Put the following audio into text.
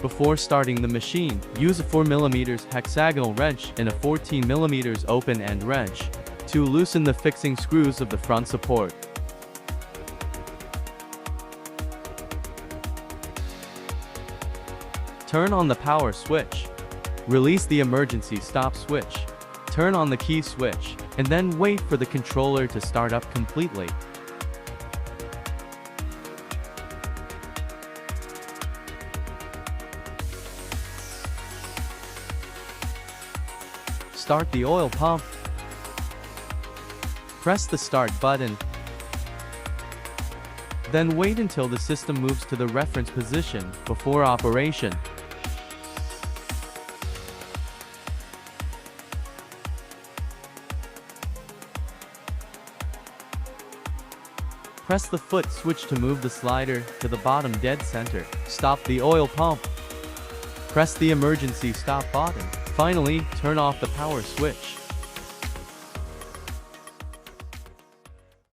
Before starting the machine, use a 4mm hexagonal wrench and a 14mm open-end wrench to loosen the fixing screws of the front support. Turn on the power switch. Release the emergency stop switch. Turn on the key switch, and then wait for the controller to start up completely. Start the oil pump. Press the start button. Then wait until the system moves to the reference position before operation. Press the foot switch to move the slider to the bottom dead center. Stop the oil pump. Press the emergency stop button. Finally, turn off the power switch.